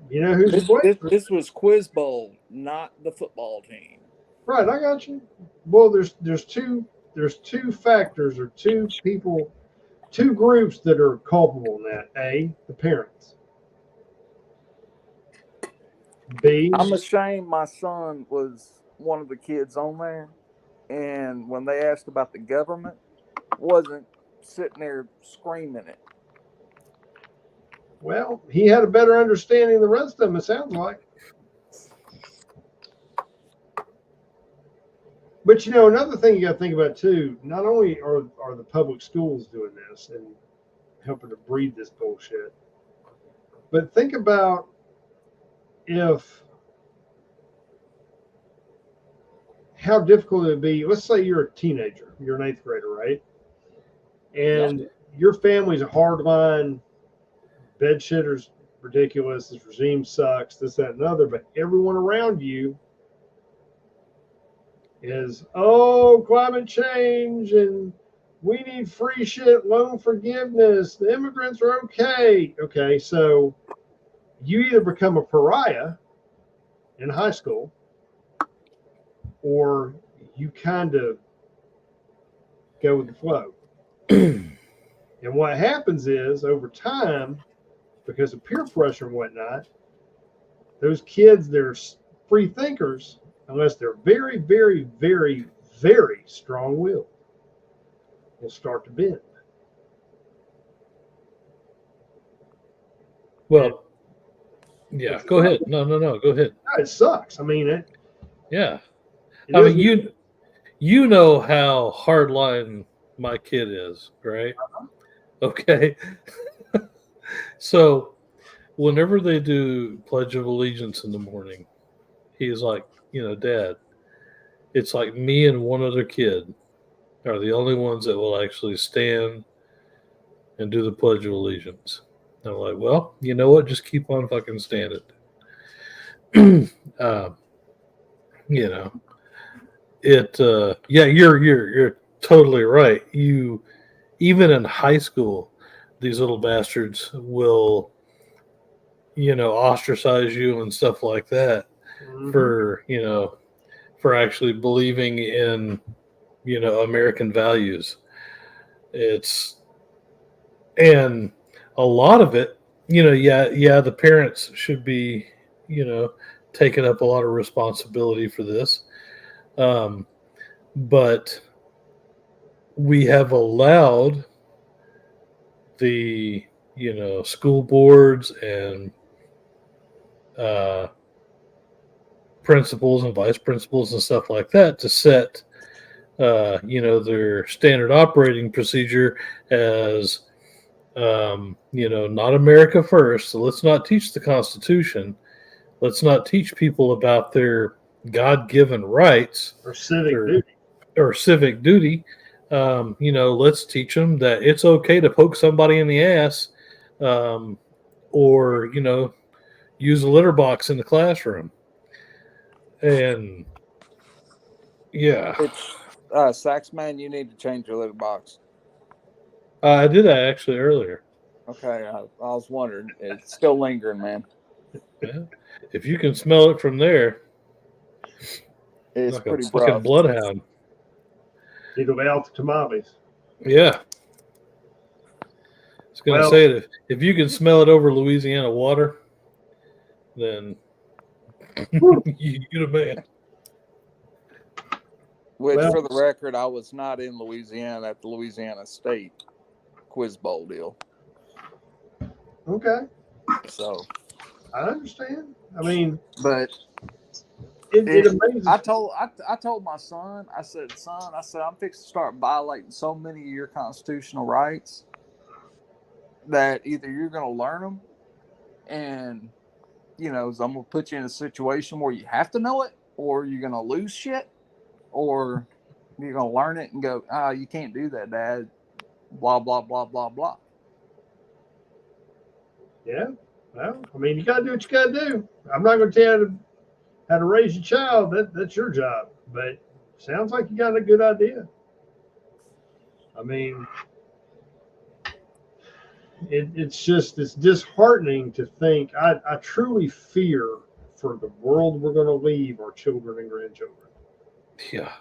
Speaker 3: who's to blame?
Speaker 2: This was Quiz Bowl, not the football team.
Speaker 3: Right, I got you. Well, there's two factors or 2 people, 2 groups that are culpable in that. A, the parents. B,
Speaker 2: I'm ashamed my son was one of the kids on there, and when they asked about the government, wasn't sitting there screaming it.
Speaker 3: Well, he had a better understanding than the rest of them, it sounds like. But, another thing you got to think about, too, not only are the public schools doing this and helping to breed this bullshit, but think about how difficult it would be. Let's say you're a teenager, you're an 8th grader, right? And your family's a hardline, bed shitter's ridiculous, this regime sucks, this, that, and other, but everyone around you is, climate change and we need free shit, loan forgiveness. The immigrants are okay. Okay, so you either become a pariah in high school or you kind of go with the flow. And what happens is over time, because of peer pressure and whatnot, those kids, they're free thinkers, unless they're very, very, very, very strong willed, will start to bend.
Speaker 1: Well, yeah, go ahead. No, go ahead.
Speaker 3: It sucks. I mean,
Speaker 1: Yeah.
Speaker 3: it
Speaker 1: I mean,
Speaker 3: isn't-
Speaker 1: you know how hardline my kid is, right? Okay. So whenever they do Pledge of Allegiance in the morning, he's like, Dad, it's like me and one other kid are the only ones that will actually stand and do the Pledge of Allegiance. And I'm like, well, you know what? Just keep on fucking standing. You know, yeah, you're totally right. You, even in high school, these little bastards will, ostracize you and stuff like that for, for actually believing in, American values. And a lot of it, yeah, the parents should be, taking up a lot of responsibility for this. But we have allowed the, school boards and principals and vice principals and stuff like that to set, their standard operating procedure as, not America first. So let's not teach the Constitution. Let's not teach people about their God-given rights
Speaker 3: or civic duty.
Speaker 1: Or civic duty. Let's teach them that it's okay to poke somebody in the ass, or use a litter box in the classroom. And yeah,
Speaker 2: Sax man, you need to change your litter box.
Speaker 1: I did that actually earlier.
Speaker 2: Okay, I was wondering. It's still lingering, man.
Speaker 1: Yeah, if you can smell it from there,
Speaker 2: It's
Speaker 1: like
Speaker 2: pretty
Speaker 1: a fucking
Speaker 2: rough.
Speaker 1: bloodhound.
Speaker 3: You go out to tamales.
Speaker 1: Yeah. I was going to say that if you can smell it over Louisiana water, then you're the man.
Speaker 2: Which, for the record, I was not in Louisiana at the Louisiana State Quiz Bowl deal.
Speaker 3: Okay.
Speaker 2: So
Speaker 3: I understand. I mean,
Speaker 2: but
Speaker 3: it amazes.
Speaker 2: I told my son, I said, I'm fixing to start violating so many of your constitutional rights that either you're going to learn them and, I'm going to put you in a situation where you have to know it, or you're going to lose shit, or you're going to learn it and go, you can't do that, Dad. Blah, blah, blah, blah, blah.
Speaker 3: Yeah. Well, I mean, you got to do what you got to do. I'm not going to tell you how to raise your child. That's your job. But sounds like you got a good idea. I mean, it's disheartening to think. I truly fear for the world we're going to leave our children and grandchildren.
Speaker 1: Yeah.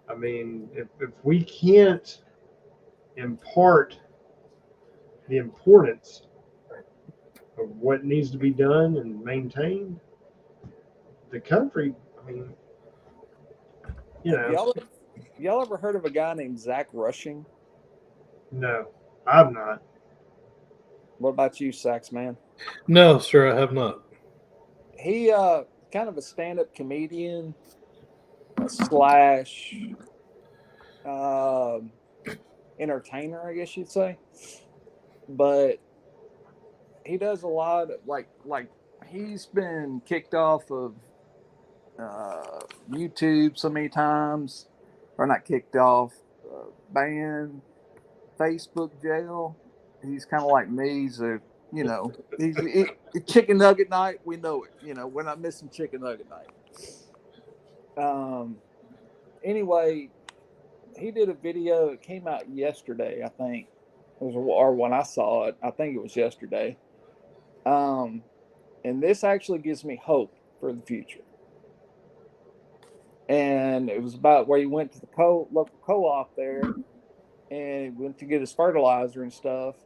Speaker 3: I mean, if we can't impart the importance of what needs to be done and maintained, the country, I mean,
Speaker 2: Y'all ever heard of a guy named Zach Rushing?
Speaker 3: No, I've not.
Speaker 2: What about you, Sax man?
Speaker 1: No, sir, I have not.
Speaker 2: He kind of a stand-up comedian slash entertainer, I guess you'd say. But he does a lot of like he's been kicked off of YouTube so many times, or not kicked off, banned, Facebook jail. He's kind of like me. He's a he's chicken nugget night. We know it. We're not missing chicken nugget night. Anyway, he did a video. It came out yesterday, I think. It was, or when I saw it, I think it was yesterday. And this actually gives me hope for the future. And it was about where he went to the local co-op there, and he went to get his fertilizer and stuff.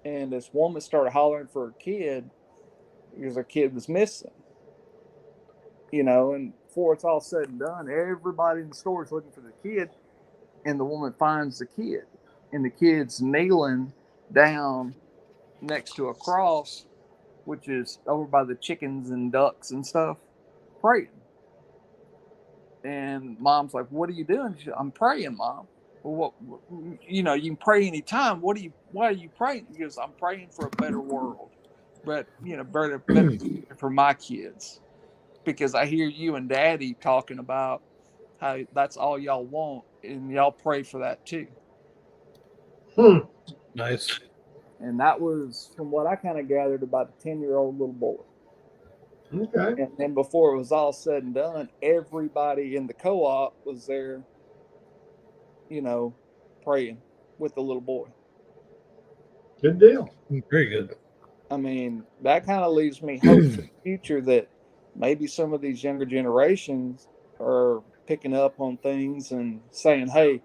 Speaker 2: And this woman started hollering for her kid because her kid was missing. You know, and before it's all said and done, everybody in the store is looking for the kid, and the woman finds the kid, and the kid's kneeling down next to a cross, which is over by the chickens and ducks and stuff, praying. And mom's like, "What are you doing?" She said, "I'm praying, Mom." Well, what, you know, you can pray anytime. Why are you praying? He goes, "I'm praying for a better world, but you know, better for my kids, because I hear you and Daddy talking about how that's all y'all want, and y'all pray for that too."
Speaker 1: Nice.
Speaker 2: And that was, from what I kind of gathered, about a 10-year-old little boy.
Speaker 3: Okay.
Speaker 2: And then before it was all said and done, everybody in the co-op was there, you know, praying with the little boy.
Speaker 3: Good deal.
Speaker 1: Very good.
Speaker 2: I mean, that kind of leaves me hope for the future that maybe some of these younger generations are picking up on things and saying, "Hey,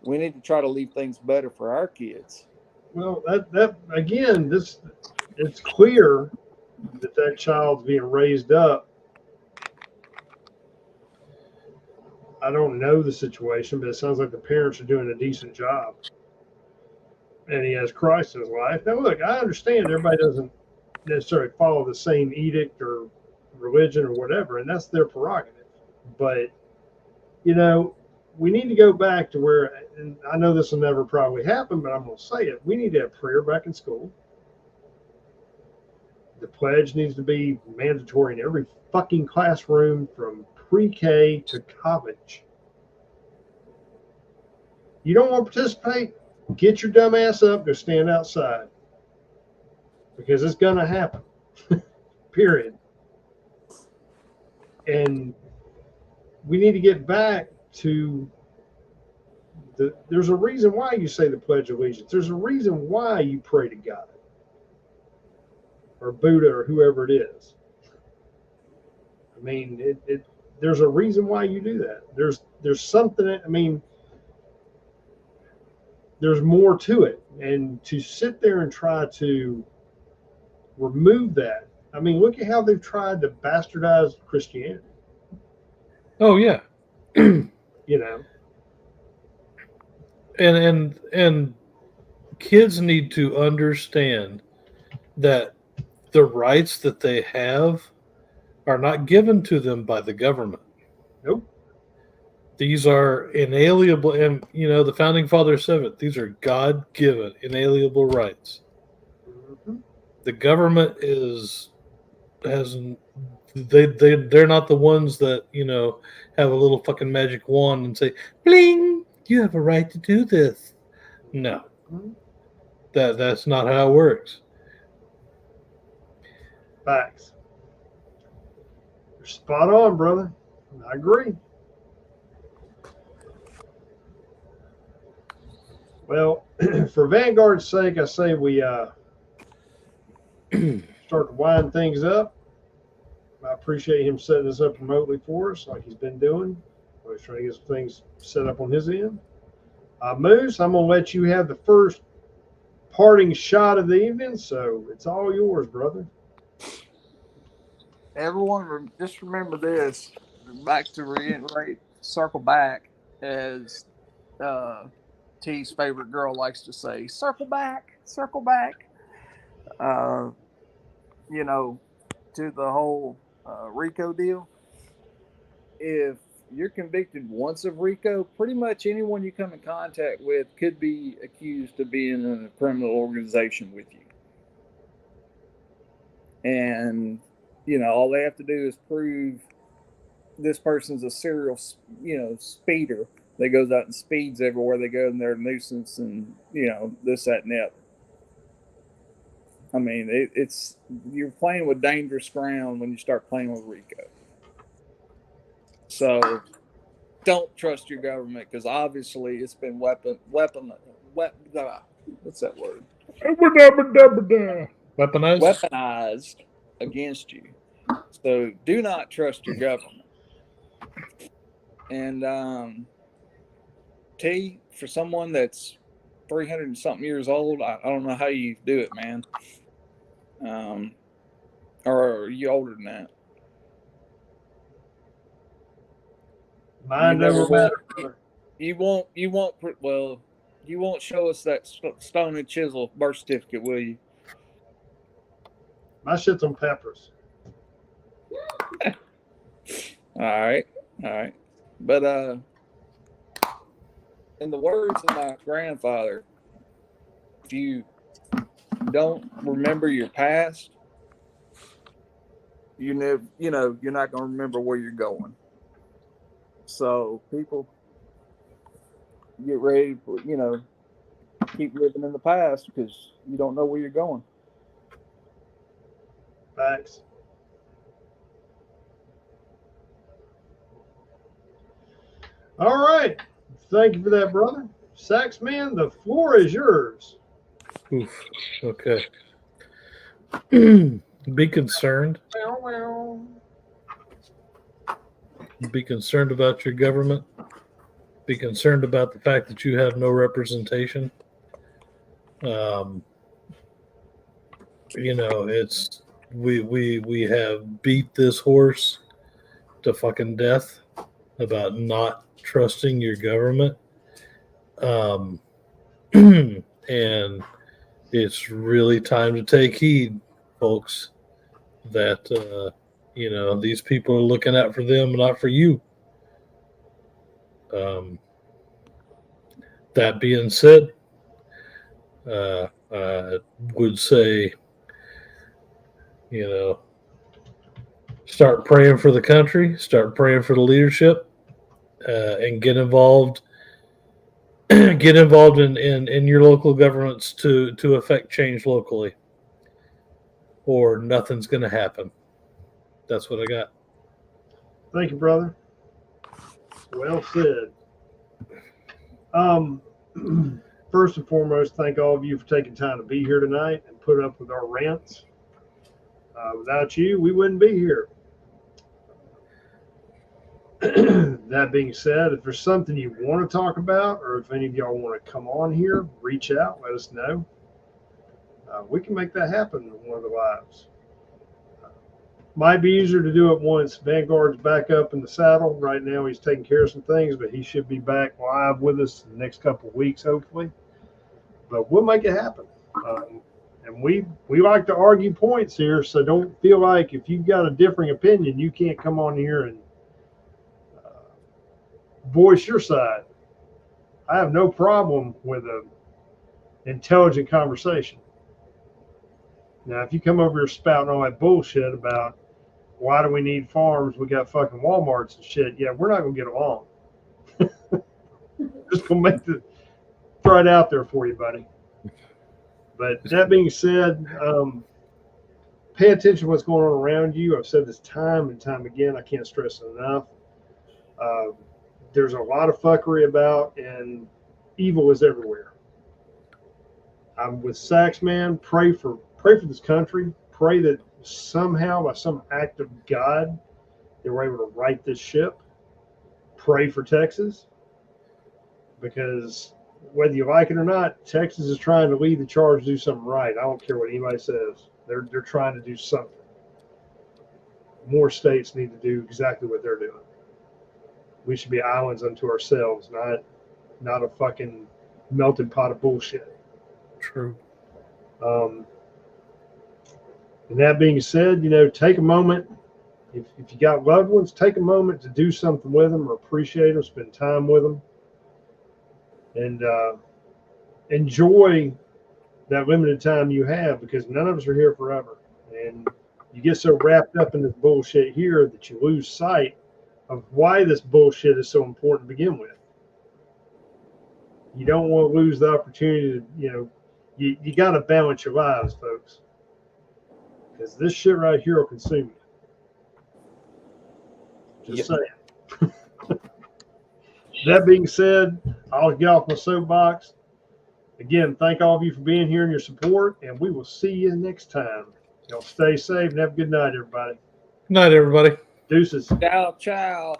Speaker 2: we need to try to leave things better for our kids."
Speaker 3: Well, that again, it's clear that child's being raised up. I don't know the situation, but it sounds like the parents are doing a decent job. And he has Christ in his life. Now, look, I understand everybody doesn't necessarily follow the same edict or religion or whatever, and that's their prerogative. But, you know, we need to go back to where, and I know this will never probably happen, but I'm going to say it. We need to have prayer back in school. The pledge needs to be mandatory in every fucking classroom from pre-K to college. You don't want to participate? Get your dumb ass up, go stand outside. Because it's going to happen. Period. And we need to get back to there's a reason why you say the Pledge of Allegiance. There's a reason why you pray to God or Buddha or whoever it is. I mean, there's a reason why you do that. There's something, I mean, there's more to it. And to sit there and try to remove that, I mean, look at how they've tried to bastardize Christianity.
Speaker 1: Oh yeah.
Speaker 3: You know.
Speaker 1: And kids need to understand that the rights that they have are not given to them by the government.
Speaker 3: Nope.
Speaker 1: These are inalienable, and you know the founding fathers said it. These are God-given, inalienable rights.
Speaker 3: Mm-hmm.
Speaker 1: The government they're not the ones that have a little fucking magic wand and say, "Bling, you have a right to do this." No,
Speaker 3: Mm-hmm.
Speaker 1: that's not how it works.
Speaker 3: Facts. You're spot on, brother. I agree. Well, for Vanguard's sake, I say we start to wind things up. I appreciate him setting this up remotely for us, like he's been doing. He's trying to get some things set up on his end. Moose, I'm going to let you have the first parting shot of the evening, so it's all yours, brother.
Speaker 2: Everyone, just remember this. Back to reiterate, circle back, as T's favorite girl likes to say, circle back, circle back. To the whole RICO deal. If you're convicted once of RICO, pretty much anyone you come in contact with could be accused of being in a criminal organization with you. And, all they have to do is prove this person's a serial, speeder that goes out and speeds everywhere they go, and they're a nuisance, and, this, that, and the other. I mean, it's you're playing with dangerous ground when you start playing with RICO. So don't trust your government because obviously it's been what's that word?
Speaker 1: Weaponized.
Speaker 2: Weaponized against you. So do not trust your government. And T, for someone that's 300 and something years old, I don't know how you do it, man. Or are you older than that?
Speaker 3: Mind over matter.
Speaker 2: You won't. Well, you won't show us that stone and chisel birth certificate, will you?
Speaker 3: My shit's on peppers.
Speaker 2: All right. But in the words of my grandfather, if you don't remember your past, you're not going to remember where you're going. So people, get ready for, keep living in the past because you don't know where you're going.
Speaker 3: Facts. All right. Thank you for that, brother. Saxman, the floor is yours.
Speaker 1: Oof. Okay. Be concerned. Be concerned about your government. Be concerned about the fact that you have no representation. It's we have beat this horse to fucking death about not trusting your government. And it's really time to take heed, folks, that these people are looking out for them, not for you. That being said, I would say, start praying for the country, start praying for the leadership, and get involved. Get involved in your local governments to affect change locally, or nothing's going to happen. That's what I got.
Speaker 3: Thank you, brother. Well said. First and foremost, thank all of you for taking time to be here tonight and put up with our rants. Without you, we wouldn't be here. That being said, if there's something you want to talk about, or if any of y'all want to come on here, reach out, let us know. We can make that happen in one of the lives. Might be easier to do it once Vanguard's back up in the saddle. Right now, he's taking care of some things, but he should be back live with us in the next couple of weeks, hopefully. But we'll make it happen. And we like to argue points here, so don't feel like if you've got a differing opinion, you can't come on here and voice your side. I have no problem with an intelligent conversation. Now, if you come over here spouting all that bullshit about why do we need farms, we got fucking Walmarts and shit, yeah, we're not going to get along. Just going to throw it out there for you, buddy. But that being said, pay attention to what's going on around you. I've said this time and time again. I can't stress it enough. There's a lot of fuckery about, and evil is everywhere. I'm with Saxman. Pray for this country. Pray that somehow, by some act of God, they were able to right this ship. Pray for Texas, because whether you like it or not, Texas is trying to lead the charge to do something right. I don't care what anybody says. They're trying to do something. More states need to do exactly what they're doing. We should be islands unto ourselves, not a fucking melted pot of bullshit.
Speaker 1: True.
Speaker 3: And that being said, take a moment. If you got loved ones, take a moment to do something with them or appreciate them, spend time with them, and enjoy that limited time you have, because none of us are here forever. And you get so wrapped up in this bullshit here that you lose sight of why this bullshit is so important to begin with. You don't want to lose the opportunity to, you got to balance your lives, folks. Because this shit right here will consume you. Just saying. that being said, I'll get off my soapbox. Again, thank all of you for being here and your support, and we will see you next time. Y'all stay safe and have a good night, everybody.
Speaker 1: Good night, everybody.
Speaker 3: Deuces.
Speaker 4: Ciao, ciao.